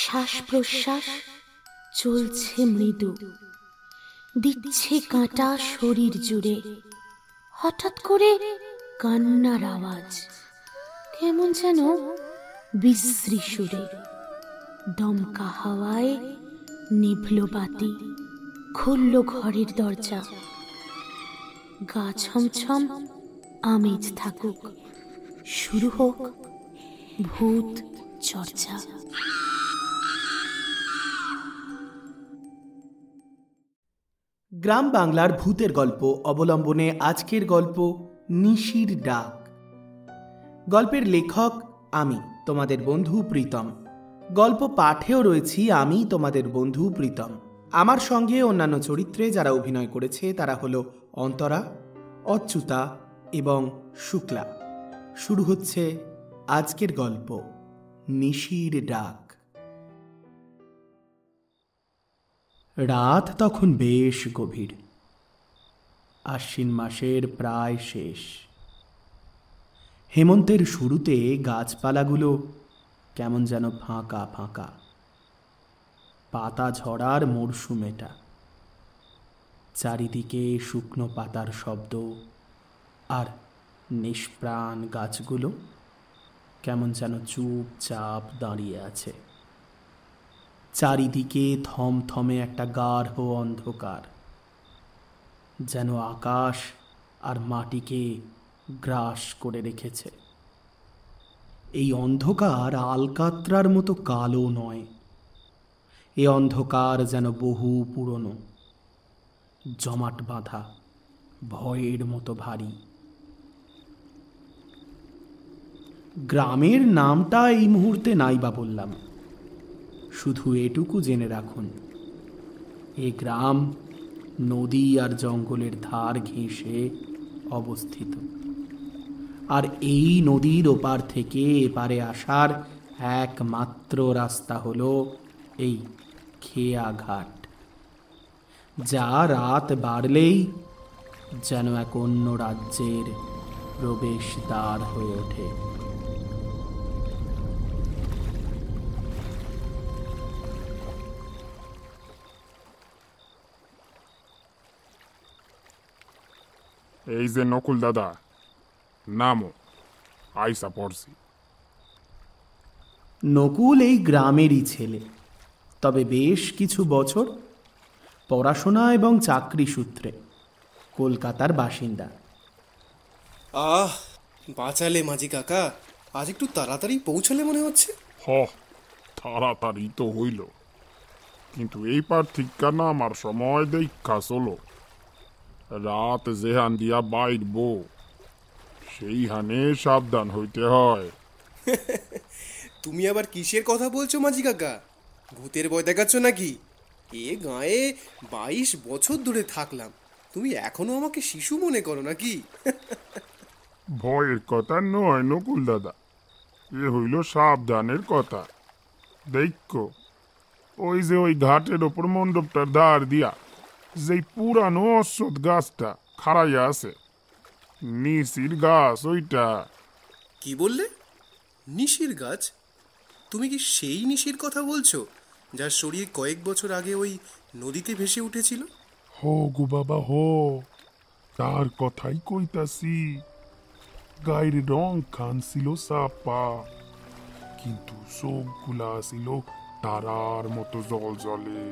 শ্বাস প্রশ্বাস চলছে মৃদু, দিচ্ছে কাঁটা শরীর জুড়ে। হঠাৎ করে কান্নার আওয়াজ, কেমন যেন বিশ্রী সুরে। দমকা হাওয়ায় নিভল বাতি, খুলল ঘরের দরজা। গা ছমছম আমেজ থাকুক, শুরু হোক ভূত চর্চা। গ্রাম বাংলার ভূতের গল্প অবলম্বনে আজকের গল্প নিশির ডাক। গল্পের লেখক আমি তোমাদের বন্ধু প্রীতম। গল্প পাঠেও রয়েছি আমি তোমাদের বন্ধু প্রীতম। আমার সঙ্গে অন্যান্য চরিত্রে যারা অভিনয় করেছে তারা হলো অন্তরা, অচ্যুতা এবং শুক্লা। শুরু হচ্ছে আজকের গল্প নিশির ডাক। রাত তখন বেশ গভীর। আশ্বিন মাসের প্রায় শেষ। হেমন্তের শুরুতে গাছপালাগুলো কেমন যেন ফাঁকা ফাঁকা। পাতা ঝরার মরশুম এটা। চারিদিকে শুকনো পাতার শব্দ, আর নিষ্প্রাণ গাছগুলো কেমন যেন চুপচাপ দাঁড়িয়ে আছে। চারিদিকে থমথমে একটা গাঢ় অন্ধকার, যেন আকাশ আর মাটিকে গ্রাস করে রেখেছে। এই অন্ধকার আলকাত্রার মতো কালো নয়। এ অন্ধকার যেন বহু পুরনো, জমাট বাঁধা, ভয়ের মতো ভারী। গ্রামের নামটা এই মুহূর্তে নাই বা বললাম, শুধু এটুকু জেনে রাখুন, এ গ্রাম নদী আর জঙ্গলের ধার ঘেঁষে অবস্থিত। আর এই নদীর ওপার থেকে এপারে আসার একমাত্র রাস্তা হলো এই খেয়া ঘাট, যা রাত বাড়লেই যেন এক অন্য রাজ্যের প্রবেশদ্বার হয়ে ওঠে। এই যে নকুল দাদা, নামো, আইসা পড়ছি। নকুল এই গ্রামেরই ছেলে, তবে বেশ কিছু বছর পড়াশোনা এবং চাকরি সূত্রে কলকাতার বাসিন্দা। বাঁচালে মাঝি কাকা, আজ একটু তাড়াতাড়ি পৌঁছালে মনে হচ্ছে। তাড়াতাড়ি তো হইল, কিন্তু এই পার ঠিকা না আমার সময় দেখা চলো। রাত যেহান দিয়া বাইরব সেইখানে সাবধান হইতে হয়। তুমি আবার কিসের কথা বলছো মাঝি কাকা? ভূতের ভয় দেখাচ্ছ নাকি? এ গাঁয়ে 22 বছর ধরে থাকলাম, তুমি এখনো আমাকে শিশু মনে করো নাকি? ভয়ের কথা নয় নকুল দাদা, এ হইল সাবধানের কথা। দেখো, ওই যে ওই ঘাটের ওপর মণ্ডপটার ধার দিয়া যেই পুরানো অশ্বত্থ গাছটা খাড়াইয়া আছে, নিশির গাছ ওইটা। কি বললে? নিশির গাছ? তুমি কি সেই নিশির কথা বলছো যার শরীর কয়েক বছর আগে ওই নদীতে ভেসে উঠেছিল? হো গো বাবা হো, তার কথাই কইতাছি। গায়ের রং খান ছিল সাপা, কিন্তু চোখগুলা ছিল তারার মতো জল জলে।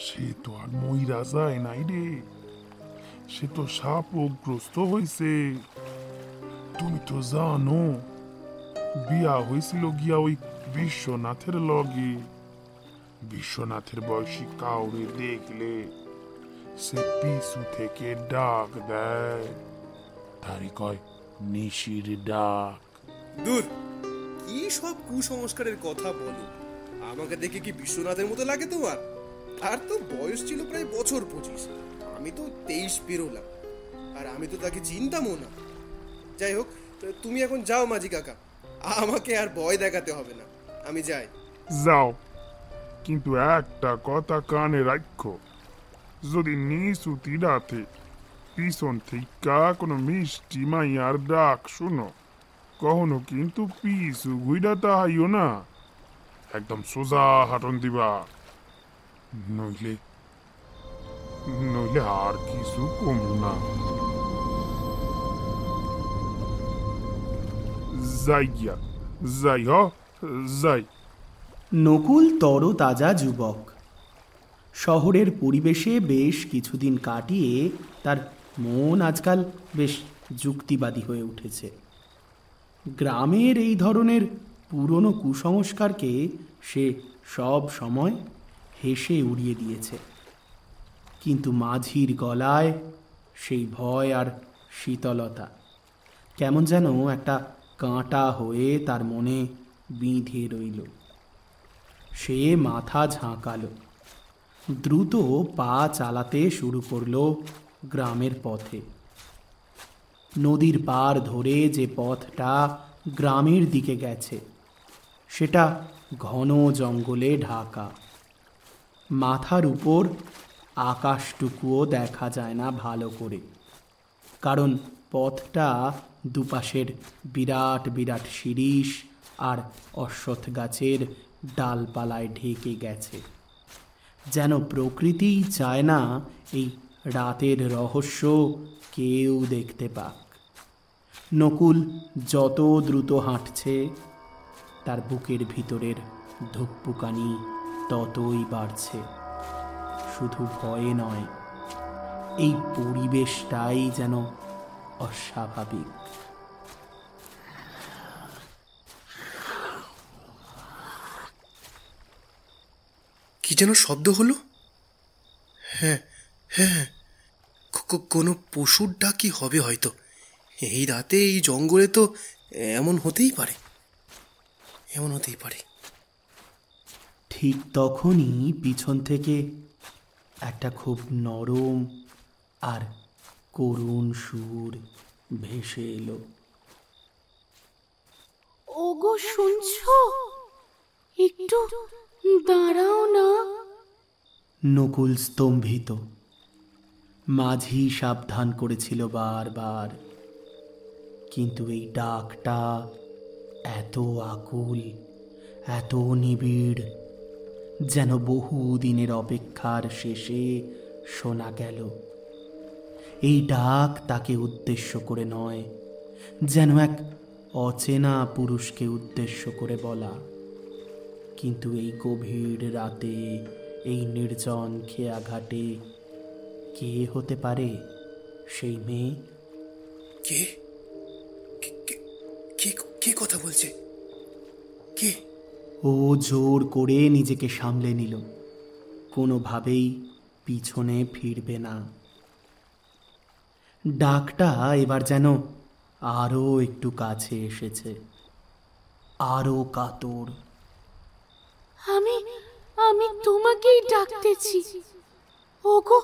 সে তো আর মইরা যায় নাই রে, সে তো শাপগ্রস্ত হইছে। তুমি তো জানো, বিয়া হয়েছিল গিয়া ওই বিশ্বনাথের লগে। বিশ্বনাথের বয়সী কাউরে দেখলে সে পিছু থেকে ডাক দেয়, তারই কয় নিশির ডাক। দূর, কি সব কুসংস্কারের কথা বলো! আমাকে দেখে কি বিশ্বনাথের মতো লাগে তোমার? তার তো বয়স ছিল প্রায় বছর 25, আমি তো 23 পেরোলাম, আর আমি তো তাকে চিনতামও না। যাই হোক, তুমি এখন যাও মাঝি কাকা, আমাকে আর ভয় দেখাতে হবে না, আমি যাই। যাও, কিন্তু একটা কথা কানে রাখো, যদি নিশুতি রাতে পিছন থেকে কোনো মিষ্টি মাইয়ার ডাক শুনো, কখনো কিন্তু পিছু ঘুইরা তাহাইও না। একদম সোজা হাঁটন দিবা, নইলে নইলে আর কিছু কম না। যাই গিয়া, যাই যাই। নকুল তরতাজা যুবক। শহরের পরিবেশে বেশ কিছুদিন কাটিয়ে তার মন আজকাল বেশ যুক্তিবাদী হয়ে উঠেছে। গ্রামের এই ধরনের পুরনো কুসংস্কারকে সে সব সময় হেসে উড়িয়ে দিয়েছে, কিন্তু মাঝির গলায় সেই ভয় আর শীতলতা কেমন যেন একটা কাঁটা হয়ে তার মনে বিঁধে রইল। সে মাথা ঝাঁকালো, দ্রুত পা চালাতে শুরু করলো গ্রামের পথে। নদীর পার ধরে যে পথটা গ্রামের দিকে গেছে সেটা ঘন জঙ্গলে ঢাকা। মাথার উপর আকাশটুকুও দেখা যায় না ভালো করে, কারণ পথটা দুপাশের বিরাট বিরাট শিরীষ আর অশ্বত্থ গাছের ডালপালায় ঢেকে গেছে। যেন প্রকৃতিই চায় না এই রাতের রহস্য কেউ দেখতে পাক। নকুল যত দ্রুত হাঁটছে তার বুকের ভিতরের ধুকপুকানি ততই বাড়ছে। শুধু ভয়ে নয়, এই পরিবেশটাই যেন অস্বাভাবিক। কি যেন শব্দ হলো? হ্যাঁ হ্যাঁ, কোনো পশুর ডাকই হবে হয়তো। এই রাতে এই জঙ্গলে তো এমন হতেই পারে, এমন হতেই পারে। ঠিক তখনই পিছন থেকে একটা খুব নরম আর করুণ সুর ভেসে এলো। ওগো শুনছো? একটু দাঁড়াও না। নকুল স্তম্ভিত। মাঝি সাবধান করেছিল বারবার, কিন্তু এই ডাকটা এত আকুল, এত নিবিড়, যেন বহু দিনের অপেক্ষার শেষে শোনা গেল। এই ডাক তাকে উদ্দেশ্য করে নয়, যেন এক অচেনা পুরুষকে উদ্দেশ্য করে বলা। কিন্তু এই গভীর রাতে, এই নির্জন খেয়াঘাটে কে হতে পারে সেই মেয়ে? কে কে কে কথা বলছে? কে? ও জোর করে নিজেকে সামলে নিল, কোনোভাবেই পিছনে ফিরবে না। ডাকটা এবার যেন আরো একটু কাছে এসেছে, আরো কাতর। আমি আমি তোমাকেই ডাকতেছি। ওগো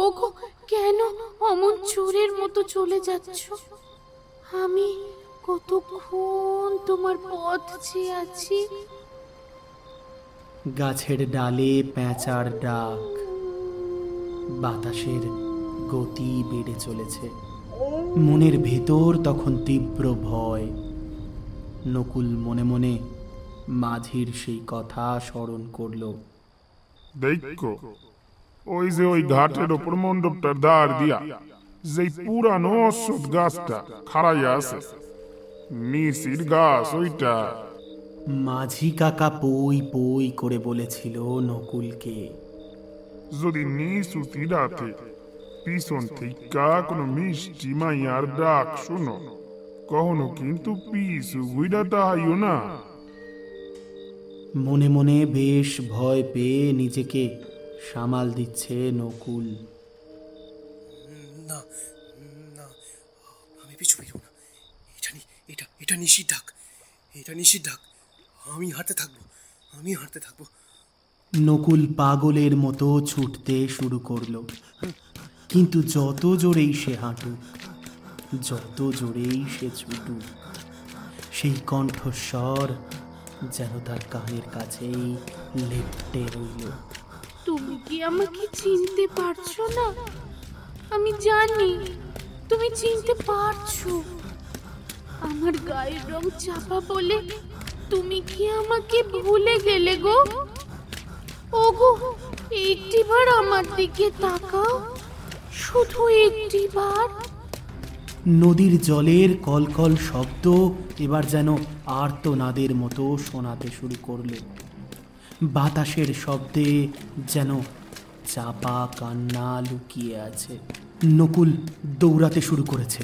ওগো, কেন অমন চোরের মতো চলে যাচ্ছ? আমি কতক্ষণ তোমার পথ চেয়ে আছি। গাছের ডালে প্যাঁচার ডাক, বাতাসের গতি বেড়ে চলেছে। মনের ভেতর তখন তীব্র ভয়। নকুল মনে মনে মাঝির সেই কথা স্মরণ করল। দেখো, ওই যে ওই ঘাটের ওপর মণ্ডপটার ধার দিয়া যেই পুরানো অশ্বত্থ গাছটা খাড়াইয়া আছে, নিশির গাছ ওইটা। মাঝি কাকা পই পই করে বলেছিল নকুলকে, যদি নিশুতি রাতে পিছন থেকে কোনো মিষ্টি মাইয়ার ডাক শোনো, কখনো কিন্তু পিছু ঘুইরা তাহাইও না। মনে মনে বেশ ভয় পেয়ে নিজেকে সামাল দিচ্ছে নকুল। না না, আমি পিছু ফিরব না। এটা নিশির ডাক, এটা নিশির ডাক। আমি হাঁটতে থাকবো। নকুল পাগলের মতো ছুটতে শুরু করলো, কিন্তু যত জোরেই সে হাঁটুক, যত জোরেই সে ছুটুক, সেই কণ্ঠস্বর যেন তার কানের কাছেই লেপ্টে রইল। তুমি কি আমাকে চিনতে পারছো না? আমি জানি তুমি চিনতে পারছো। আমার গায়ের রং চাপা বলে তুমি কি আমাকে ভুলে গেলে গো? ওগো, একটিবার আমার দিকে তাকাও, শুধু একটিবার। নদীর জলের কলকল শব্দ এবার যেন আর্তনাদের মতো শোনাতে শুরু করলো। বাতাসের শব্দে যেন চাপা কান্না লুকিয়ে আছে। নকুল দৌড়াতে শুরু করেছে,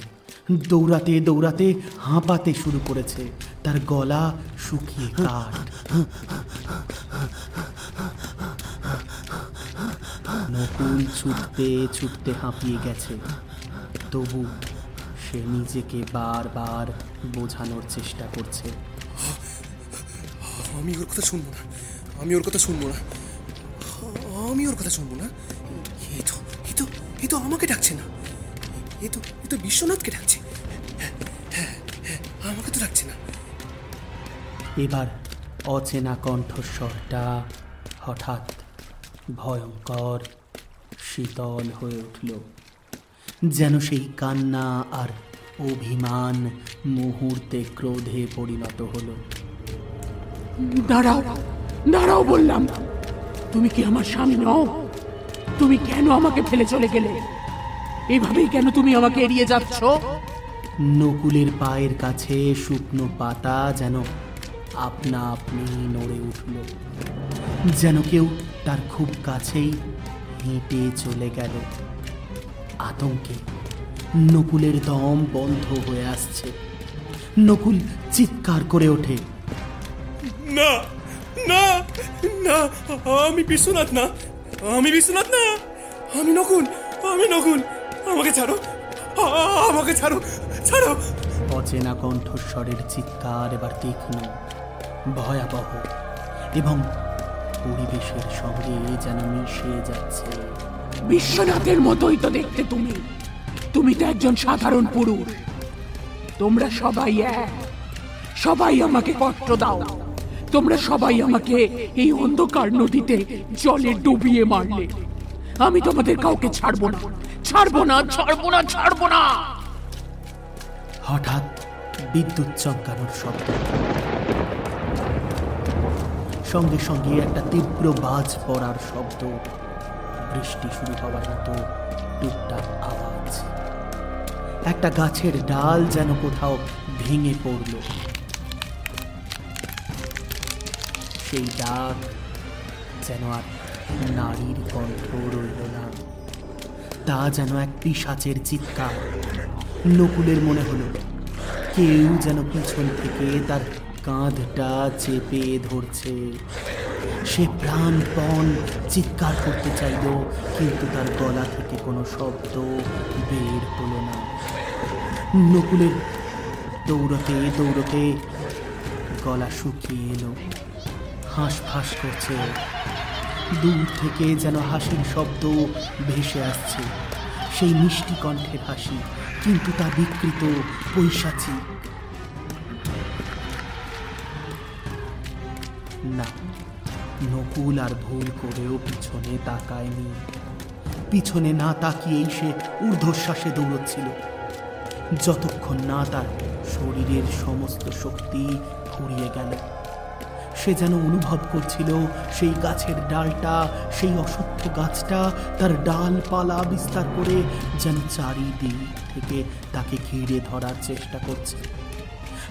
দৌড়াতে দৌড়াতে হাঁপাতে শুরু করেছে। তার গলা শুকিয়ে কাঠ। নকুল ছুটতে ছুটতে হাঁপিয়ে গেছে, তবু সে নিজেকে বারবার বোঝানোর চেষ্টা করছে। আমি ওর কথা শুনবো না, আমি ওর কথা শুনবো না, আমি ওর কথা শুনবো না। এ তো আমাকে ডাকছে না, এ তো বিশ্বনাথকে ডাকছে। আমাকে তো ডাকছে না। এবার অচেনা কণ্ঠস্বরটা হঠাৎ ভয়ঙ্কর শীতল হয়ে উঠল, যেন সেই কান্না আর অভিমান মুহূর্তে ক্রোধে পরিণত হলো। দাঁড়াও, দাঁড়াও বললাম। তুমি কি আমার স্বামী নও? তুমি কেন আমাকে ফেলে চলে গেলে? এভাবেই কেন তুমি আমাকে এড়িয়ে যাচ্ছ? নকুলের পায়ের কাছে শুকনো পাতা যেন আপনা আপনি নড়ে উঠল, যেন কেউ তার খুব কাছেই হেঁটে চলে গেল। আতঙ্কে নকুলের দম বন্ধ হয়ে আসছে। নকুল চিৎকার করে ওঠে, না না না, আমি বিশ্বনাথ না, আমি বিশ্বনাথ না, আমি নকুল, আমি নকুল। আমাকে ছাড়ো, আমাকে ছাড়ো, ছাড়ো। অচেনা কণ্ঠস্বরের চিৎকার এবার তীক্ষ্ণ, ভয়াবহ এবং পরিবেশের সঙ্গে যেন মিশে যাচ্ছে। বিশ্বনাথের মতোই তো দেখতে তুমি। তুমি তো একজন সাধারণ পুরুষ। তোমরা সবাই এক, সবাই আমাকে কষ্ট দাও। তোমরা সবাই আমাকে এই অন্ধকার নদীতে জলে ডুবিয়ে মারলে। আমি তোমাদের কাউকে ছাড়বো না, ছাড়বো না, ছাড়বো না, ছাড়বো না। হঠাৎ বিদ্যুৎ চমকানোর শব্দ, সঙ্গে সঙ্গে একটা তীব্র বাজ পড়ার শব্দ, বৃষ্টি শুরু হওয়ার মতো টুকটাক আওয়াজ। একটা গাছের ডাল যেন কোথাও ভেঙে পড়ল। সেই ডাক যেন আর নারীর কণ্ঠ রইল না, তা যেন এক পিশাচের চিৎকার। নকুলের মনে হলো কেউ যেন পিছন থেকে তার কাঁধটা চেপে ধরছে। সে প্রাণপণ চিৎকার করতে চাইল, কিন্তু তার গলা থেকে কোনো শব্দ বের হলো না। নকুলের দৌড়তে দৌড়তে গলা শুকিয়ে এলো, হাঁসফাঁস করছে। দূর থেকে যেন হাসির শব্দ ভেসে আসছে, সেই মিষ্টি কণ্ঠের হাসি, কিন্তু তা বিকৃত, পৈশাচিক। না, নকুল আর ভুল করেও পিছনে তাকায়নি। পিছনে না তাকিয়েই সে ঊর্ধ্বশ্বাসে দৌড়চ্ছিল, যতক্ষণ না তার শরীরের সমস্ত শক্তি ফুরিয়ে গেল। সে যেন অনুভব করছিল সেই গাছের ডালটা, সেই অশ্বত্থ গাছটা তার ডালপালা বিস্তার করে যেন চারিদিক থেকে তাকে ঘিরে ধরার চেষ্টা করছে।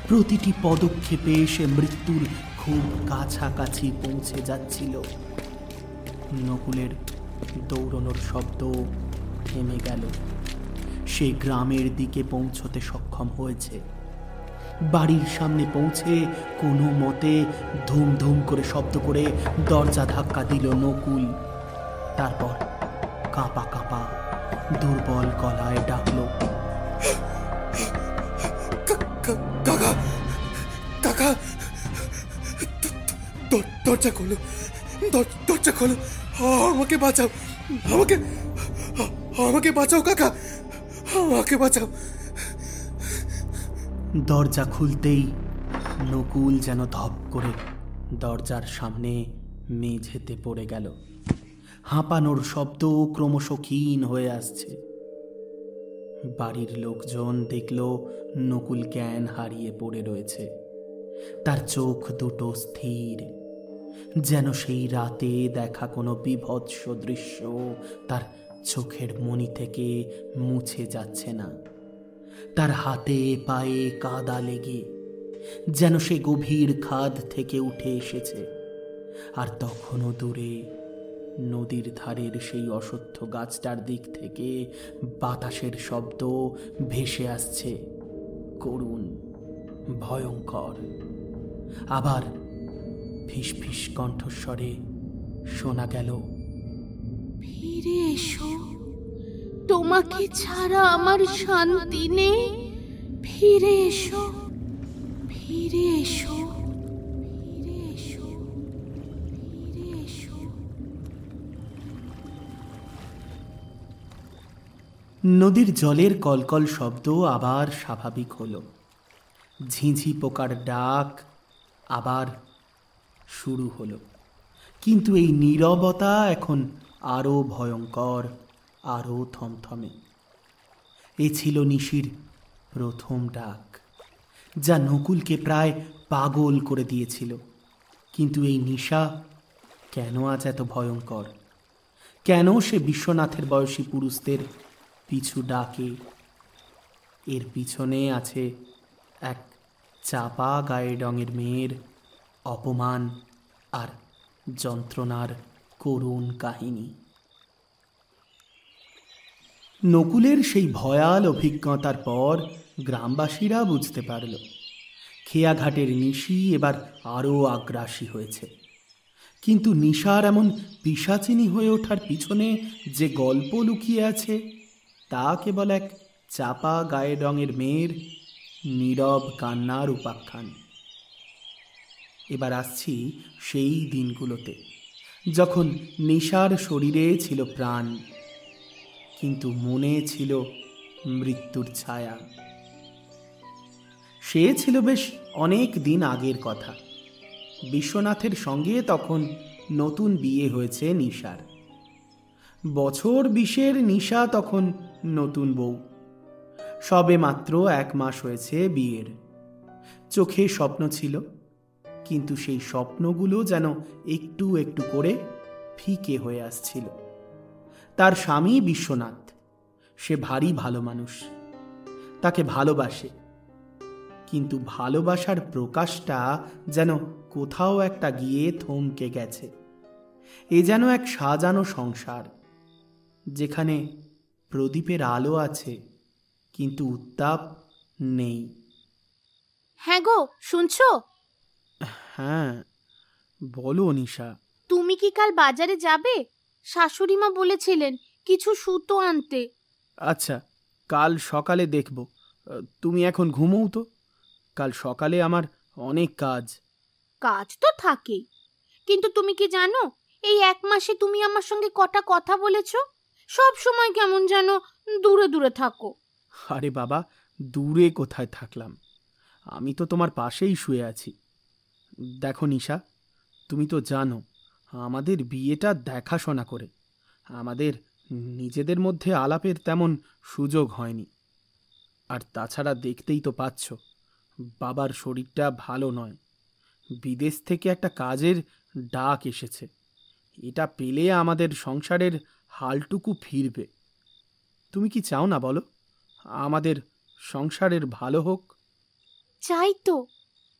প্রতিটি পদক্ষেপে সে মৃত্যুর খুব কাছাকাছি পৌঁছে যাচ্ছিল। নকুলের দৌড়ানোর শব্দ থেমে গেল। সে গ্রামের দিকে পৌঁছতে সক্ষম হয়েছে। বাড়ির সামনে পৌঁছে কোনো মতে ধুম ধুম করে শব্দ করে দরজা ধাক্কা দিল নকুল। তারপর কাঁপা কাঁপা দুর্বল গলায় ডাকলো, কাকা, কাকা, দরজা খোলো, দরজা খোলো, আমাকে বাঁচাও, আমাকে বাঁচাও কাকা, আমাকে বাঁচাও। দরজা খুলতেই নকুল যেন ধপ করে দরজার সামনে মেঝেতে পড়ে গেল। হাঁপানোর শব্দ ক্রমশ ক্ষীণ হয়ে আসছে। বাড়ির লোকজন দেখল নকুল জ্ঞান হারিয়ে পড়ে রয়েছে। তার চোখ দুটো স্থির, যেন সেই রাতে দেখা কোনো বীভৎস দৃশ্য তার চোখের মনি থেকে মুছে যাচ্ছে না। তার হাতে পায়ে কাদা লেগে যেন সে গভীর খাদ থেকে উঠে এসেছে। আর তখনও দূরে নদীর ধারের সেই অশ্বত্থ গাছটার দিক থেকে বাতাসের শব্দ ভেসে আসছে, করুণ, ভয়ঙ্কর। আবার ফিস ফিস কণ্ঠস্বরে শোনা গেল, ফিরে এসো, তোমাকে ছাড়া আমার শান্তি নেই। ফিরে এসো, ফিরে এসো, ফিরে এসো, ফিরে এসো। নদীর জলের কলকল শব্দ আবার স্বাভাবিক হলো। ঝিঁঝি পোকার ডাক আবার শুরু হলো। কিন্তু এই নীরবতা এখন আরো ভয়ঙ্কর, আরো থমথমে। এ ছিল নিশির প্রথম ডাক, যা নকুলকে প্রায় পাগল করে দিয়েছিল। কিন্তু এই নিশা কেন আজ এত ভয়ঙ্কর? কেন সে বিশ্বনাথের বয়সী পুরুষদের পিছু ডাকে? এর পিছনে আছে এক চাপা গায়ে রঙের মেয়ের অপমান আর যন্ত্রণার করুণ কাহিনী। নকুলের সেই ভয়াল অভিজ্ঞতার পর গ্রামবাসীরা বুঝতে পারল, খেয়াঘাটের নিশি এবার আরও আগ্রাসী হয়েছে। কিন্তু নিশার এমন পিশাচিনী হয়ে ওঠার পিছনে যে গল্প লুকিয়ে আছে, তা কেবল এক চাপা গায়ের রঙের মেয়ের নীরব কান্নার উপাখ্যান। এবার আসছি সেই দিনগুলোতে, যখন নিশার শরীরে ছিল প্রাণ, কিন্তু মনে ছিল মৃত্যুর ছায়া। সে ছিল বেশ অনেক দিন আগের কথা। বিশ্বনাথের সঙ্গে তখন নতুন বিয়ে হয়েছে নিশার। বছর 20-এর নিশা তখন নতুন বউ। সবে মাত্র 1 মাস হয়েছে বিয়ের। চোখে স্বপ্ন ছিল, কিন্তু সেই স্বপ্নগুলো যেন একটু একটু করে ফিকে হয়ে আসছিল। তার স্বামী বিশ্বনাথ, সে ভারী ভালো মানুষ, তাকে ভালোবাসে। কিন্তু ভালোবাসার প্রকাশটা যেন কোথাও একটা গিয়ে থমকে গেছে। এ যেন এক সাজানো সংসার, যেখানে প্রদীপের আলো আছে কিন্তু উত্তাপ নেই। হ্যাঁ গো, শুনছো? হ্যাঁ, বলো নিশা। তুমি কি কাল বাজারে যাবে? শাশুড়ি মা বলেছিলেন কিছু সুতো আনতে। আচ্ছা, কাল সকালে দেখব। তুমি এখন ঘুমোও তো, কাল সকালে আমার অনেক কাজ। কাজ তো থাকেই, কিন্তু তুমি কি জানো এই 1 মাসে তুমি আমার সঙ্গে কটা কথা বলেছো? সব সময় কেমন যেন দূরে দূরে থাকো। আরে বাবা, দূরে কোথায় থাকলাম, আমি তো তোমার পাশেই শুয়ে আছি। দেখো নিশা, তুমি তো জানো আমাদের বিয়েটা দেখাশোনা করে। আমাদের নিজেদের মধ্যে আলাপের তেমন সুযোগ হয়নি। আর তাছাড়া দেখতেই তো পাচ্ছ, বাবার শরীরটা ভালো নয়। বিদেশ থেকে একটা কাজের ডাক এসেছে। এটা পেলে আমাদের সংসারের হালটুকু ফিরবে। তুমি কি চাও না বলো, আমাদের সংসারের ভালো হোক? চাই তো,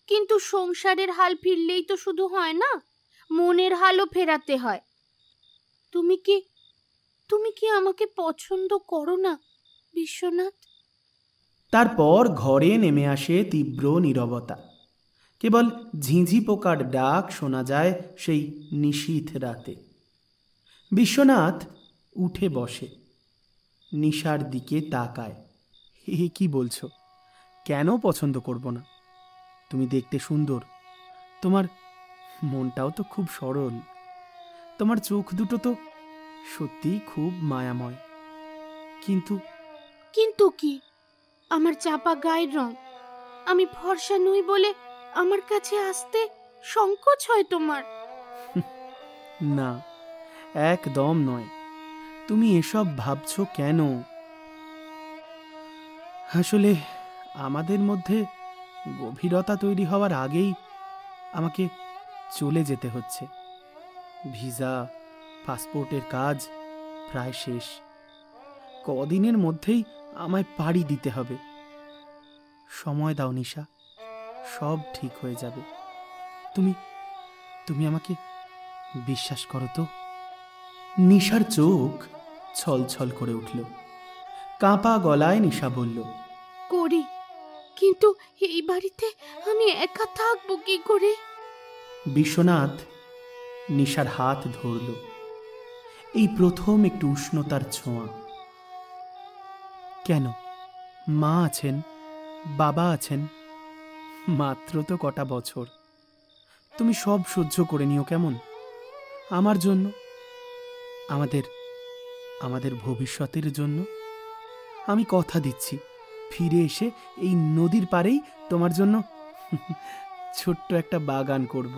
কিন্তু সংসারের হাল ফিরলেই তো শুধু হয় না, মনের হালও ফেরাতে হয়। তুমি কি আমাকে পছন্দ করো না বিশ্বনাথ? তারপর ঘরে নেমে আসে তীব্র নীরবতা। কেবল ঝিঁঝি পোকার ডাক শোনা যায় সেই নিশীথ রাতে। বিশ্বনাথ উঠে বসে, নিশার দিকে তাকায়। হে, কি বলছো? কেন পছন্দ করব না? তুমি দেখতে সুন্দর, তোমার মনটাও তো খুব সরল, তোমার চোখ দুটো তো সত্যিই খুব মায়াময়। কিন্তু কিন্তু কি? আমার চাপা গায়ের রং, আমি ফর্সা নই বলে আমার কাছে আসতে সংকোচ হয় তোমার? না, একদম নয়। তুমি এসব ভাবছো কেন? আসলে আমাদের মধ্যে গভীরতা তৈরি হওয়ার আগেই আমাকে চলে যেতে হচ্ছে। ভিসা, পাসপোর্টের কাজ প্রায় শেষ। কদিনের মধ্যেই আমায় পাড়ি দিতে হবে। সময় দাও নিশা, সব ঠিক হয়ে যাবে। তুমি তুমি আমাকে বিশ্বাস করো তো? নিশার চোখ ছলছল করে উঠল। কাঁপা গলায় নিশা বলল, করি, কিন্তু এই বাড়িতে আমি একা থাকবো কি করে? বিশ্বনাথ নিশার হাত ধরল। এই প্রথম একটু উষ্ণতার ছোঁয়া। কেন, মা আছেন, বাবা আছেন, মাত্র তো কটা বছর। তুমি সব সহ্য করে নিও কেমন? আমার জন্য, আমাদের ভবিষ্যতের জন্য। আমি কথা দিচ্ছি, ফিরে এসে এই নদীর পাড়েই তোমার জন্য ছোট্ট একটা বাগান করব।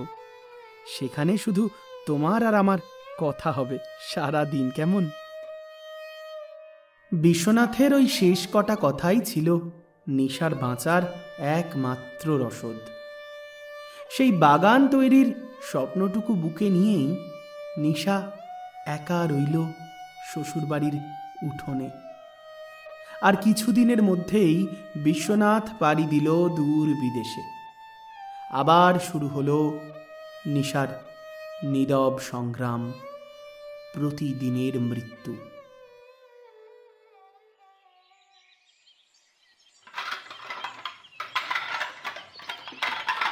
সেখানে শুধু তোমার আর আমার কথা হবে সারা দিন, কেমন? বিশ্বনাথের ওই শেষ কটা কথাই ছিল নিশার বাঁচার একমাত্র রসদ। সেই বাগান তৈরির স্বপ্নটুকু বুকে নিয়েই নিশা একা রইল শ্বশুরবাড়ির উঠোনে। আর কিছুদিনের মধ্যেই বিশ্বনাথ পাড়ি দিল দূর বিদেশে। আবার শুরু হলো নিশার নীরব সংগ্রাম, প্রতিদিনের মৃত্যু।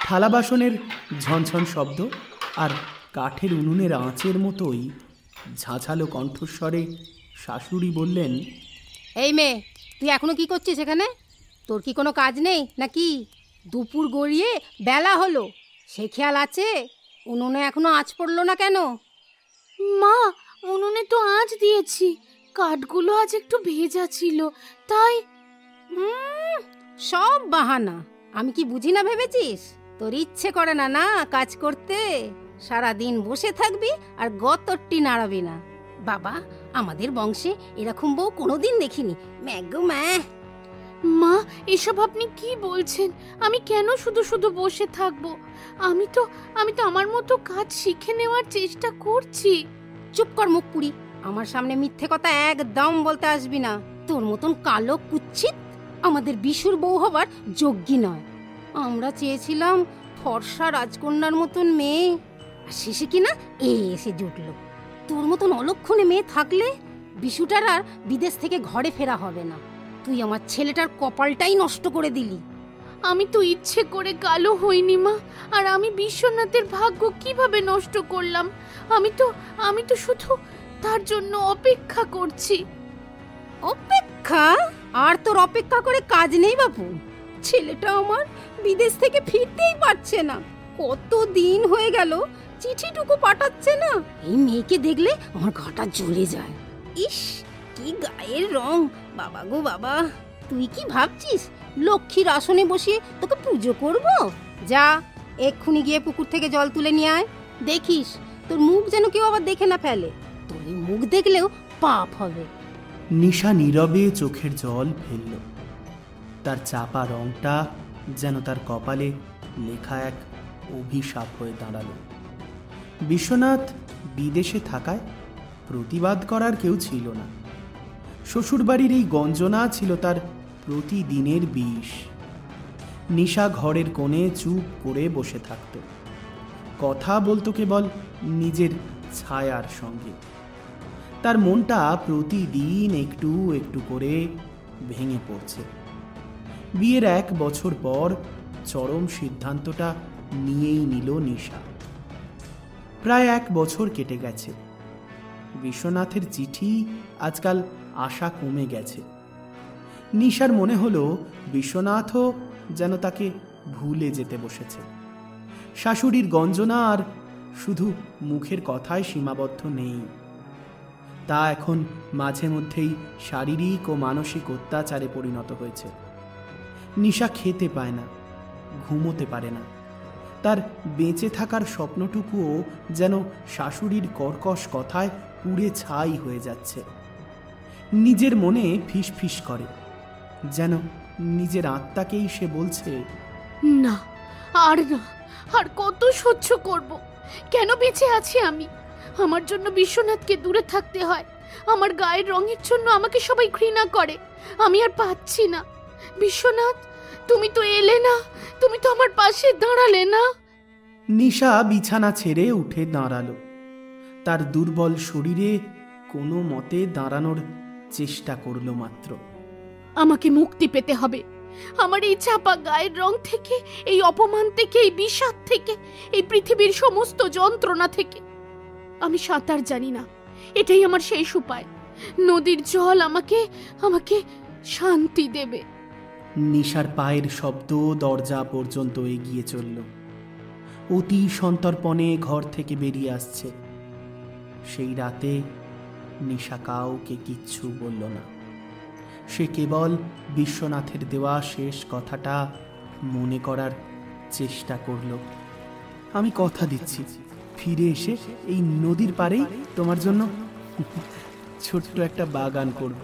থালা বাসনের ঝনঝন শব্দ আর কাঠের উনুনের আঁচের মতোই ঝাঁঝালো কণ্ঠস্বরে শাশুড়ি বললেন, এই মেয়ে, তুই এখনো কি করছিস এখানে? তোর কি কোনো কাজ নেই নাকি? দুপুর গড়িয়ে বেলা হলো, সে খেয়াল আছে উনুনে এখনো আঁচ পড়লো না কেন? মা, উনুনে তো আঁচ দিয়েছি, কাঠগুলো আজ একটু ভেজা ছিল তাই। সব বাহানা। আমি কি বুঝি না ভেবেছিস? তোর ইচ্ছে করে না না কাজ করতে, সারাদিন বসে থাকবি আর গতরটি নাড়াবি না। বাবা, আমাদের বংশে এরকম বউ কোনোদিন দেখিনি। ম্যাগো ম্যা। মা, এসব আপনি কি বলছেন? আমি কেন শুধু শুধু বসে থাকবো? আমি তো আমার মতো কাজ শিখে নেওয়ার চেষ্টা করছি। চুপ কর মুখ পুরি। আমার সামনে মিথ্যে কথা একদম বলতে আসবি না। তোর মতন কালো কুচ্ছিত আমাদের বিশুর বউ হবার যোগ্যই নয়। আমরা চেয়েছিলাম ফর্সা রাজকন্যার মতন মেয়ে, আর শেষে কিনা এসে জুটলো। তোর মতন অলক্ষণে মেয়ে থাকলে বিশুটার আর বিদেশ থেকে ঘরে ফেরা হবে না। তুই আমার ছেলেটার কপালটাই নষ্ট করে দিলি। আমি তো ইচ্ছে করে কালো হইনি মা, আর আমি বিশ্বনাথের ভাগ্য কিভাবে নষ্ট করলাম? আমি তো শুধু তার জন্য অপেক্ষা করছি। অপেক্ষা? আর তোর অপেক্ষা করে কাজ নেই বাপু। ছেলেটা আমার বিদেশ থেকে ফিরতেই পারছে না। কত দিন হয়ে গেল, চিঠিটুকু পাঠাচ্ছে না। এই মেয়েকে দেখলে আমার ঘাটা জ্বলে যায়। ইস, কি গায়ের রং! বাবা গো বাবা, তুই কি ভাবছিস লক্ষ্মীর আসনে বসিয়ে তোকে পুজো করব? যা, এক্ষুনি গিয়ে পুকুর থেকে জল তুলে নিয়ে আয়। দেখিস তোর মুখ যেন কেউ আবার দেখে না ফেলে। তোর মুখ দেখলেও পাপ হবে। নিশা নীরবে চোখের জল ফেলল। তার চাপা রংটা যেন তার কপালে লেখা এক অভিশাপ হয়ে দাঁড়ালো। বিশ্বনাথ বিদেশে থাকায় প্রতিবাদ করার কেউ ছিল না। শ্বশুরবাড়ির এই গঞ্জনা ছিল তার প্রতিদিনের বিষ। নিশা ঘরের কোণে চুপ করে বসে থাকত, কথা বলতো কেবল নিজের ছায়ার সঙ্গে। তার মনটা প্রতিদিন একটু একটু করে ভেঙে পড়ছে। বিয়ের 1 বছর পর চরম সিদ্ধান্তটা নিয়েই নিল নিশা। প্রায় 1 বছর কেটে গেছে। বিশ্বনাথের চিঠি আজকাল আশা কমে গেছে। নিশার মনে হলো বিশ্বনাথও যেন তাকে ভুলে যেতে বসেছে। শাশুড়ির গঞ্জনা আর শুধু মুখের কথায় সীমাবদ্ধ নেই, তা এখন মাঝে মধ্যেই শারীরিক ও মানসিক অত্যাচারে পরিণত হয়েছে। নিশা খেতে পায় না, ঘুমোতে পারে না। তার বেঁচে থাকার স্বপ্নটুকুও যেন শাশুড়ির কর্কশ কথায় পুড়ে ছাই হয়ে যাচ্ছে। নিজের মনে ফিসফিস করে, যেন নিজের আত্মাকেই সে বলছে, না, আর না, আর কত সহ্য করব? কেন বেঁচে আছি আমি? আমার জন্য বিশ্বনাথকে দূরে থাকতে হয়, আমার গায়ের রঙের জন্য আমাকে সবাই ঘৃণা করে। আমি আর পাচ্ছি না। বিশ্বনাথ, তুমি তো এলে না, তুমি তো আমার পাশে দাঁড়ালে না। নিশা বিছানা ছেড়ে উঠে দাঁড়ালো। তার দুর্বল শরীরে কোনো মতে দাঁড়ানোর চেষ্টা করলো মাত্র। আমাকে মুক্তি পেতে হবে আমার এই চাপা গায়ের রং থেকে, এই অপমান থেকে, এই বিষাদ থেকে, এই পৃথিবীর সমস্ত যন্ত্রণা থেকে। আমি সাঁতার জানি না, এটাই আমার শেষ উপায়। নদীর জল আমাকে আমাকে শান্তি দেবে। নিশার পায়ের শব্দ দরজা পর্যন্ত এগিয়ে চলল। অতি সন্তর্পণে ঘর থেকে বেরিয়ে আসছে। সেই রাতে নিশা কাউকে কিচ্ছু বলল না। সে কেবল বিশ্বনাথের দেওয়া শেষ কথাটা মনে করার চেষ্টা করল। আমি কথা দিচ্ছি, ফিরে এসে এই নদীর পাড়েই তোমার জন্য ছোট্ট একটা বাগান করব।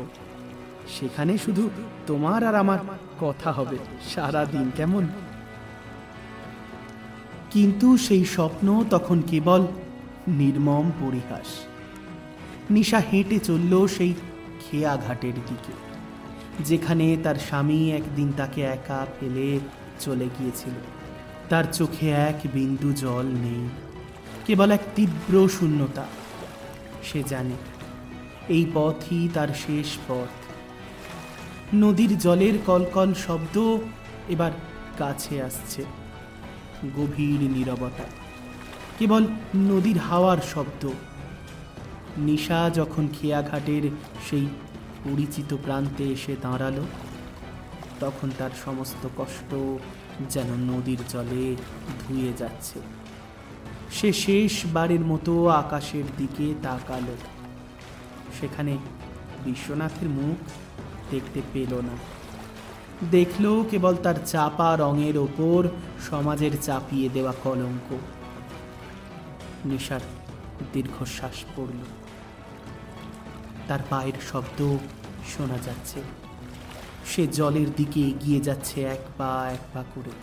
সেখানে শুধু তোমার আর আমার কথা হবে সারা দিন, কেমন? কিন্তু সেই স্বপ্ন তখন কেবল নির্মম পরিহাস। নিশা হেঁটে চলল সেই খেয়া ঘাটের দিকে, যেখানে তার স্বামী একদিন তাকে একা ফেলে চলে গিয়েছিল। তার চোখে এক বিন্দু জল নেই, কেবল এক তীব্র শূন্যতা। সে জানে এই পথই তার শেষ পথ। নদীর জলের কলকল শব্দ এবার কাছে আসছে। গভীর নীরবতা, কেবল নদীর হাওয়ার শব্দ। নিশা যখন খেয়াঘাটের সেই পরিচিত প্রান্তে এসে দাঁড়ালো, তখন তার সমস্ত কষ্ট যেন নদীর জলে ধুয়ে যাচ্ছে। সে শেষবারের মতো আকাশের দিকে তাকালো। সেখানে বিশ্বনাথের মুখ দেখতে পেল না। দেখল কেবল তার চাপা রঙের ওপর সমাজের চাপিয়ে দেওয়া কলঙ্ক। নিশার দীর্ঘশ্বাস পড়ল। তার পায়ের শব্দ শোনা যাচ্ছে। সে জলের দিকে এগিয়ে যাচ্ছে এক পা এক পা করে।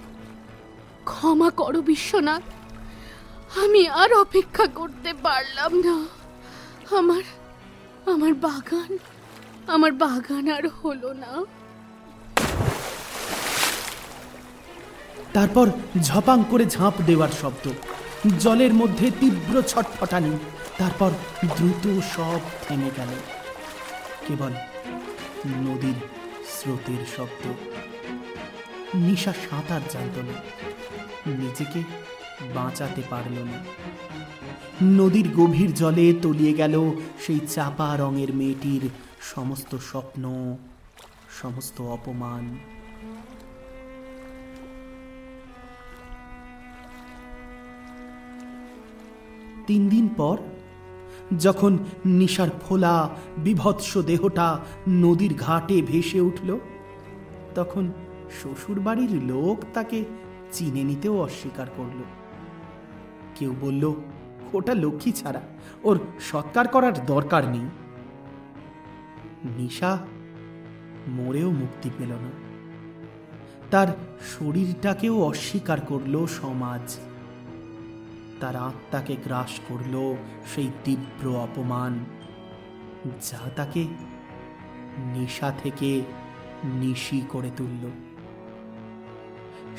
ক্ষমা করো বিশ্বনাথ, আমি আর অপেক্ষা করতে পারলাম না। আমার বাগান আর হলো না। তারপর ঝপাং করে ঝাঁপ দেওয়ার শব্দ, জলের মধ্যে তীব্র ছটফটানি, তারপর দ্রুত সব থেমে গেল। কেবল নদীর স্রোতের শব্দ। নিশা সাঁতার জানত না, নিজেকে বাঁচাতে পারল না। নদীর গভীর জলে তলিয়ে গেল সেই চাপা রঙের মেয়েটির সমস্ত স্বপ্ন, সমস্ত অপমান। তিন দিন পর যখন নিশার ফোলা বিভৎস দেহটা নদীর ঘাটে ভেসে উঠল, তখন শ্বশুর বাড়ির লোক তাকে চিনে নিতেও অস্বীকার করল। কেউ বলল, ওটা লক্ষ্মী ছাড়া, ওর সৎকার করার দরকার নেই। নিশা মরেও মুক্তি পেল না। তার শরীরটাকেও অস্বীকার করল সমাজ। তার আত্মাকে গ্রাস করল সেই তীব্র অপমান, যা তাকে নিশা থেকে নিশি করে তুলল।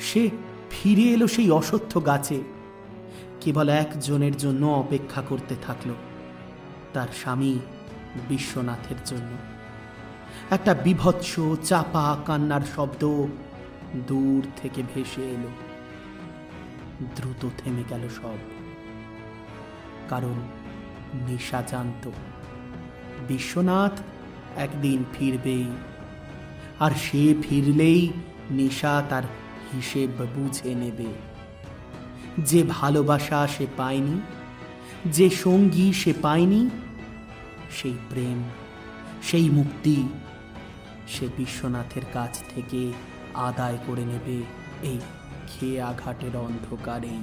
সে ফিরে এলো সেই অশ্বত্থ গাছে, কেবল একজনের জন্য অপেক্ষা করতে থাকল, তার স্বামী বিশ্বনাথের জন্য। একটা বিভৎস চাপা কান্নার শব্দ দূর থেকে ভেসে এলো। দ্রুত থেমে গেল সব, কারণ নিশা জানত বিশ্বনাথ একদিন ফিরবেই, আর সে ফিরলেই নিশা তার হিসেব বুঝে নেবে। যে ভালোবাসা সে পায়নি, যে সঙ্গী সে পায়নি, সেই প্রেম, সেই মুক্তি সে বিশ্বনাথের কাছ থেকে আদায় করে নেবে এই খেয়াঘাটের অন্ধকারেই।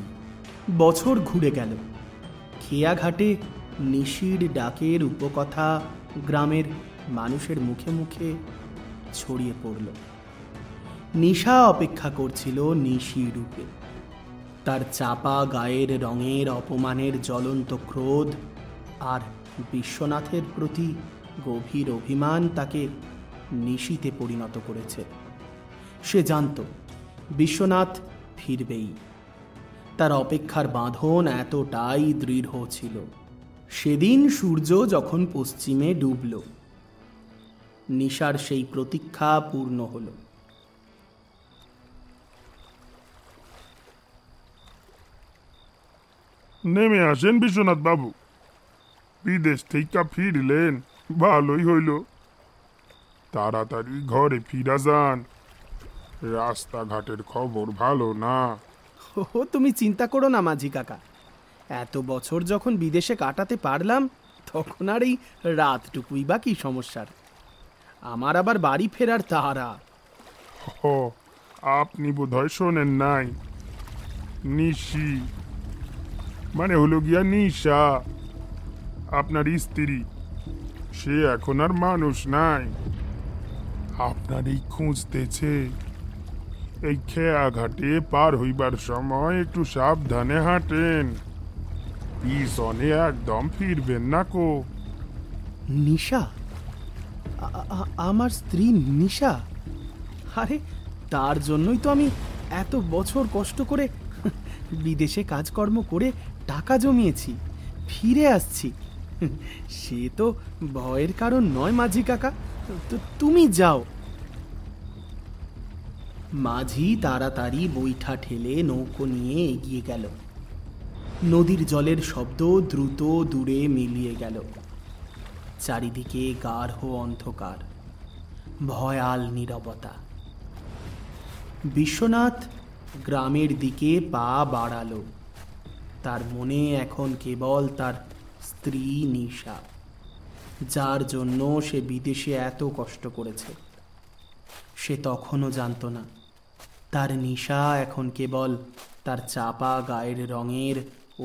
বছর ঘুরে গেল। খেয়াঘাটে নিশির ডাকের উপকথা গ্রামের মানুষের মুখে মুখে ছড়িয়ে পড়ল। নিশা অপেক্ষা করছিল নিশি রূপে। তার চাপা গায়ের রঙের অপমানের জ্বলন্ত ক্রোধ আর বিশ্বনাথের প্রতি গভীর অভিমান তাকে নিশিতে পরিণত করেছে। সে জানত বিশ্বনাথ ফিরবেই। তার অপেক্ষার বাঁধন এতটাই দৃঢ় ছিল। সেদিন সূর্য যখন পশ্চিমে ডুবল, নিশার সেই প্রতীক্ষা পূর্ণ হল। নেমে আসেন বিশ্বনাথ বাবু, বিদেশ থেকে ফিরলেন, ভালোই হইল। তাড়াতাড়ি ঘরে ফিরা যান, রাস্তাঘাটের খবর ভালো না। ও তুমি চিন্তা করো না মাঝি কাকা, এত বছর যখন বিদেশে কাটাতে পারলাম তখন আর এই রাতটুকুই বা কি সমস্যার। আমার আবার বাড়ি ফেরার তাড়া। ও, আপনি বোধহয় শোনেন নাই, নিশি মানে হলো গিয়া নিশা, আপনার স্ত্রী, সে এখন আর মানুষ নাই। আপনার এই খুঁজতেছে। এই খেয়া ঘাটে পার হইবার সময় একটু সাবধানে হাঁটেন, পিছনে একদম ফিরবেন না কো। নিশা? আমার স্ত্রী নিশা? আরে তার জন্যই তো আমি এত বছর কষ্ট করে বিদেশে কাজকর্ম করে টাকা জমিয়েছি, ফিরে আসছি। সে তো ভয়ের কারণ নয় মাঝি কাকা, তো তুমি যাও। মাঝি তাড়াতাড়ি বৈঠা ঠেলে নৌকো নিয়ে এগিয়ে গেল। নদীর জলের শব্দ দ্রুত দূরে মিলিয়ে গেল। চারিদিকে গাঢ় অন্ধকার, ভয়াল নীরবতা। বিশ্বনাথ গ্রামের দিকে পা বাড়ালো। তার মনে এখন কেবল তার স্ত্রী নিশা, যার জন্য সে বিদেশে এত কষ্ট করেছে। সে তখনও জানত না তার নিশা এখন কেবল তার চাপা গায়ের রঙের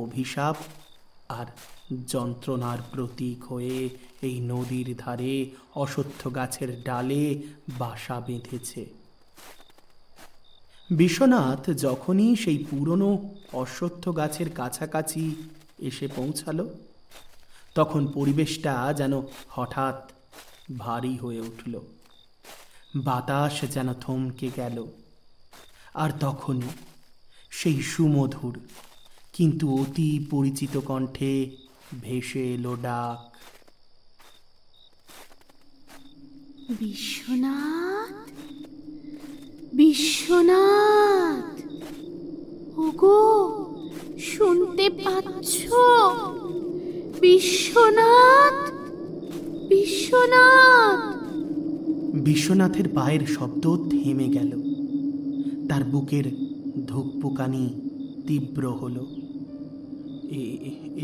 অভিশাপ আর যন্ত্রণার প্রতীক হয়ে এই নদীর ধারে অশ্বত্থ গাছের ডালে বাসা বেঁধেছে। বিশ্বনাথ যখনই সেই পুরনো অশ্বত্থ গাছের কাছাকাছি এসে পৌঁছালো, তখন পরিবেশটা যেন হঠাৎ ভারী হয়ে উঠল। বাতাস যেন থমকে গেল। আর তখনই সেই সুমধুর কিন্তু অতি পরিচিত কণ্ঠে ভেসে এলো ডাক, বিশ্বনাথ, বিশ্বনাথ, ওগো শুনতে পাচ্ছ? বিশ্বনাথ, বিশ্বনাথ। বিশ্বনাথের পায়ের শব্দ থেমে গেল। তার বুকের ধুকপুকানি তীব্র হলো।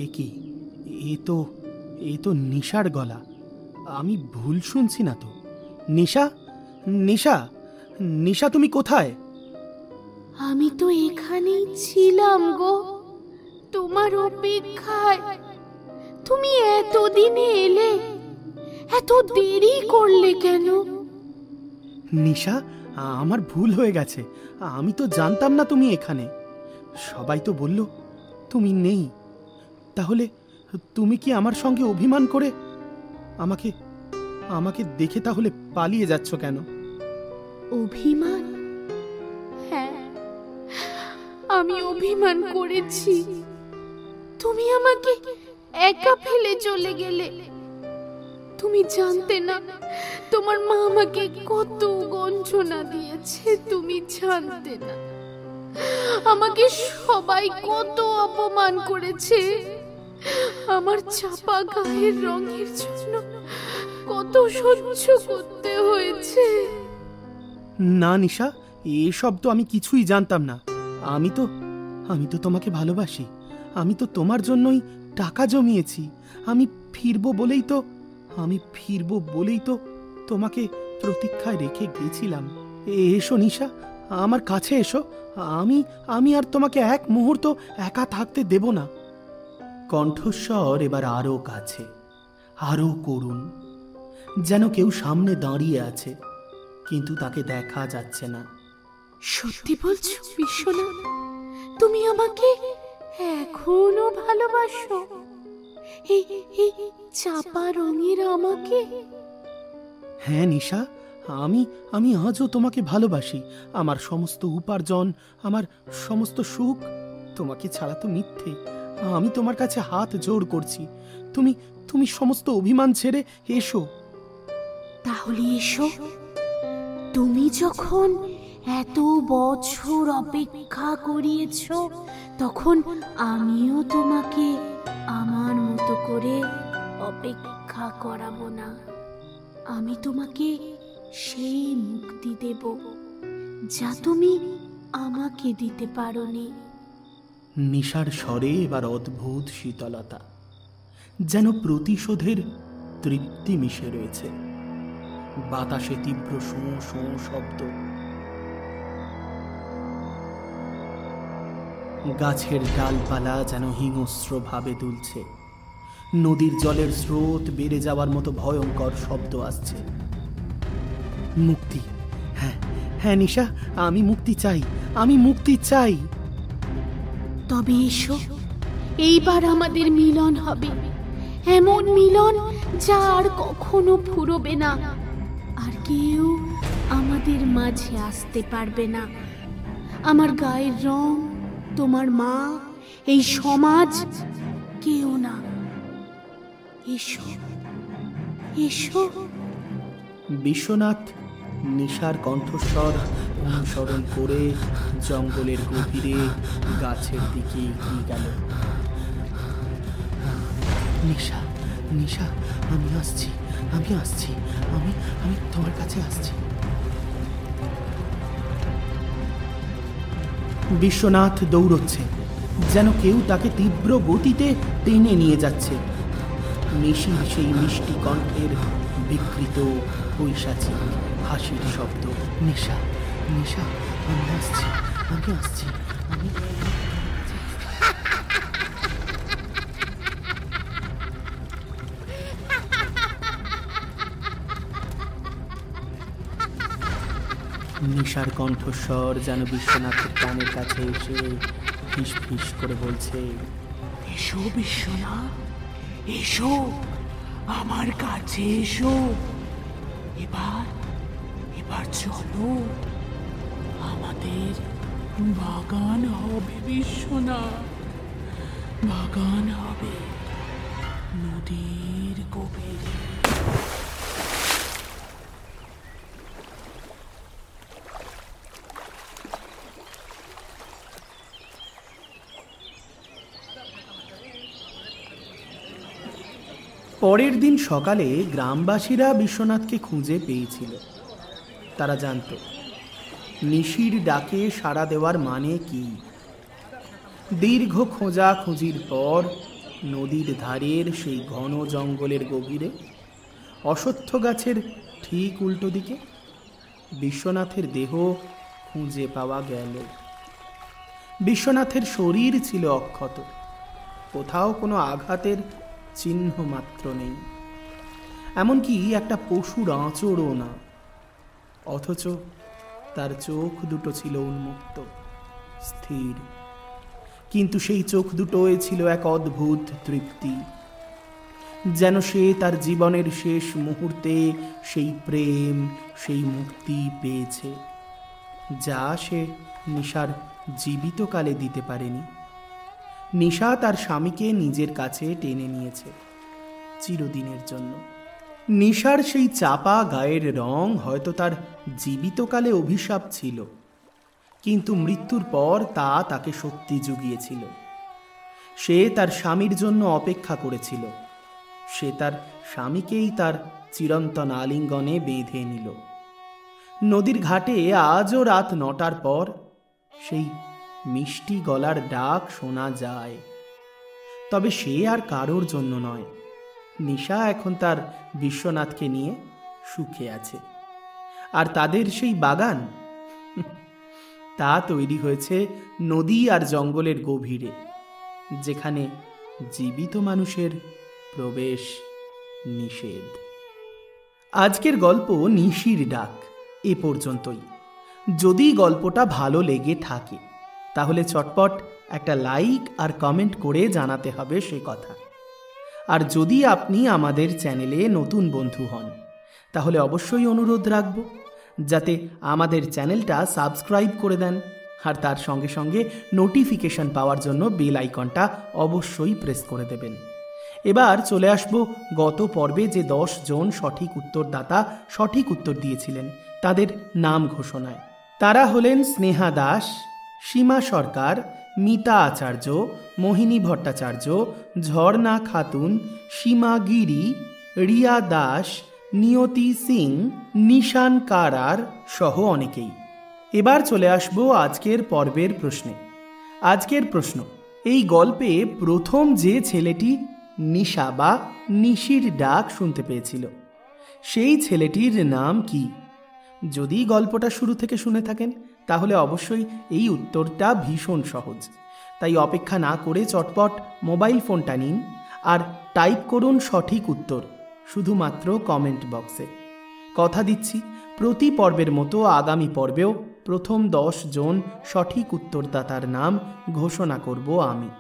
এ কি? এ তো নিশার গলা। আমি ভুল শুনছি না তো? নিশা, নিশা, নিশা তুমি কোথায়? আমি তো এখানেই ছিলাম গো, তোমার অপেক্ষায়। তুমি এতদিনে এলে, এত দেরি করলে কেন? নিশা, আমার ভুল হয়ে গেছে। আমি তো জানতাম না তুমি এখানে। সবাই তো বলল তুমি নেই। তাহলে তুমি কি আমার সঙ্গে অভিমান করে আমাকে দেখে তাহলে পালিয়ে যাচ্ছ কেন? অভিমান? হ্যাঁ, আমি অভিমান করেছি। তুমি আমাকে একা ফেলে চলে গেলে। তুমি জানতে না তোমার মা আমাকে কত গঞ্জনা দিয়েছে, তুমি জানতে না আমাকে সবাই কত অপমান করেছে। আমার চাপা গায়ের রঙের জন্য কত সহ্য করতে হয়েছে। না নিশা, এসব তো আমি কিছুই জানতাম না। আমি তো তোমাকে ভালোবাসি। আমি তো তোমার জন্যই টাকা জমিয়েছি। আমি ফিরবো বলেই তো তোমাকে প্রতীক্ষায় রেখে গেছিলাম। এসো নিশা, আমার কাছে এসো। আমি আর তোমাকে এক মুহূর্ত একা থাকতে দেব না। কণ্ঠস্বর এবার আরো কাছে, আরো করুণ, যেন কেউ সামনে দাঁড়িয়ে আছে কিন্তু তাকে দেখা যাচ্ছে না। সত্যি বলছো বিশ্বনাথ? তুমি আমাকে এখনো ভালোবাসো? এই এই চাপা রঙের আমাকে? হ্যাঁ নিশা, আমি আমি আজও তোমাকে ভালোবাসি। আমার সমস্ত উপার্জন, আমার সমস্ত সুখ তোমাকে ছাড়া তো মিথ্যে। আমি তোমার কাছে হাত জোড় করছি, তুমি তুমি সমস্ত অভিমান ছেড়ে এসো। তাহলে এসো। তুমি যখন এত বছর অপেক্ষা করিয়েছ, তখন আমিও তোমাকে আমার মতো করে অপেক্ষা করাবো না। আমি তোমাকে সেই মুক্তি দেব যা তুমি আমাকে দিতে পারোনি। নিশার স্বরে এবার অদ্ভুত শীতলতা, যেন প্রতিশোধের তৃপ্তি মিশে রয়েছে। বাতাসে তীব্র শোঁ শোঁ শব্দ, গাছের ডালপালা যেন হিংস্র ভাবে দুলছে। নদীর জলের স্রোত বেড়ে যাওয়ার মতো ভয়ঙ্কর শব্দ আসছে। মুক্তি, হ্যাঁ হ্যাঁ নিশা, আমি মুক্তি চাই, আমি মুক্তি চাই। তবে এসো, এইবার আমাদের মিলন হবে, এমন মিলন যা আর কখনো ফুরবে না। আর কেউ আমাদের মাঝে আসতে পারবে না। আমার গায়ের রং, তোমার মা, এই সমাজ, কেউ না। এসো এসো। বিশ্বনাথ নিশার কণ্ঠস্বর অনুসরণ করে জঙ্গলের গভীরে গাছের দিকে এগিয়ে গেল। নিশা নিশা, আমি আসছি, আমি আসছি, আমি আমি তোমার কাছে আসছি। বিশ্বনাথ দৌড়চ্ছে, যেন কেউ তাকে তীব্র গতিতে টেনে নিয়ে যাচ্ছে। নিশির সেই মিষ্টি কণ্ঠের বিকৃত পৈশাচিক হাসির শব্দ। নিশা নিশা, আমি আসছি, আমি আসছি, আমি। নিশার কণ্ঠস্বর যেন বিশ্বনাথের কানের কাছে এসে ফিস ফিস করে বলছে, এসো বিশ্বনাথ, এসো আমার কাছে এসো। এবার এবার চলো, আমাদের বাগান হবে বিশ্বনাথ, বাগান হবে নদীর গভীরে। পরের দিন সকালে গ্রামবাসীরা বিশ্বনাথকে খুঁজে পেয়েছিল। তারা জানত নিশির ডাকে সাড়া দেওয়ার মানে কি। দীর্ঘ খোঁজাখুঁজির পর নদীর ধারের সেই ঘন জঙ্গলের গভীরে অশ্বত্থ গাছের ঠিক উল্টো দিকে বিশ্বনাথের দেহ খুঁজে পাওয়া গেল। বিশ্বনাথের শরীর ছিল অক্ষত, কোথাও কোনো আঘাতের চিহ্ন মাত্র নেই, এমনকি একটা পশুর আঁচড়ও না। অথচ তার চোখ দুটো ছিল উন্মুক্ত, স্থির। কিন্তু সেই চোখ দুটোয় ছিল এক অদ্ভুত তৃপ্তি, যেন সে তার জীবনের শেষ মুহূর্তে সেই প্রেম, সেই মুক্তি পেয়েছে, যা সে নিশার জীবিতকালে দিতে পারেনি। নিশা তার স্বামীকে নিজের কাছে টেনে নিয়েছে চিরদিনের জন্য। নিশার সেই চাপা গায়ের রং হয়তো তার জীবিতকালে অভিশাপ ছিল, কিন্তু মৃত্যুর পর তা তাকে শক্তি জুগিয়েছিল। সে তার স্বামীর জন্য অপেক্ষা করেছিল, সে তার স্বামীকেই তার চিরন্তন আলিঙ্গনে বেঁধে নিল। নদীর ঘাটে আজও রাত 9টার পর সেই মিষ্টি গলার ডাক শোনা যায়, তবে সে আর কারোর জন্য নয়। নিশা এখন তার বিশ্বনাথকে নিয়ে সুখে আছে, আর তাদের সেই বাগান তা তৈরি হয়েছে নদী আর জঙ্গলের গভীরে, যেখানে জীবিত মানুষের প্রবেশ নিষেধ। আজকের গল্প নিশির ডাক এ পর্যন্তই। যদি গল্পটা ভালো লেগে থাকে তাহলে চটপট একটা লাইক আর কমেন্ট করে জানাতে হবে সে কথা। আর যদি আপনি আমাদের চ্যানেলে নতুন বন্ধু হন তাহলে অবশ্যই অনুরোধ রাখব যাতে আমাদের চ্যানেলটা সাবস্ক্রাইব করে দেন, আর তার সঙ্গে সঙ্গে নোটিফিকেশন পাওয়ার জন্য বেল আইকনটা অবশ্যই প্রেস করে দেবেন। এবার চলে আসব গত পর্বে যে 10 জন সঠিক উত্তরদাতা সঠিক উত্তর দিয়েছিলেন তাদের নাম ঘোষণায়। তারা হলেন স্নেহা দাস, সীমা সরকার, মিতা আচার্য, মোহিনী ভট্টাচার্য, ঝর্ণা খাতুন, সীমা গিরি, রিয়া দাস, নিয়তি সিং, নিশান কারার সহ অনেকেই। এবার চলে আসব আজকের পর্বের প্রশ্নে। আজকের প্রশ্ন, এই গল্পে প্রথম যে ছেলেটি নিশা বা নিশির ডাক শুনতে পেয়েছিল সেই ছেলেটির নাম কি? যদি গল্পটা শুরু থেকে শুনে থাকেন তাহলে অবশ্যই এই উত্তরটা ভীষণ সহজ। তাই অপেক্ষা না করে চটপট মোবাইল ফোনটা নিন আর টাইপ করুন সঠিক উত্তর শুধুমাত্র কমেন্ট বক্সে। কথা দিচ্ছি প্রতি পর্বের মতো আগামী পর্বেও প্রথম 10 জন সঠিক উত্তরদাতার নাম ঘোষণা করব আমি।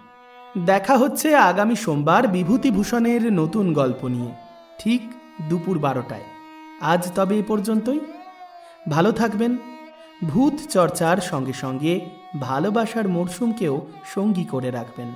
দেখা হচ্ছে আগামী সোমবার বিভূতিভূষণের নতুন গল্প নিয়ে, ঠিক দুপুর 12টায়। আজ তবে এ পর্যন্তই। ভালো থাকবেন। ভূত চর্চার সঙ্গে সঙ্গে ভালোবাসার মরশুমকেও সঙ্গী করে রাখবেন।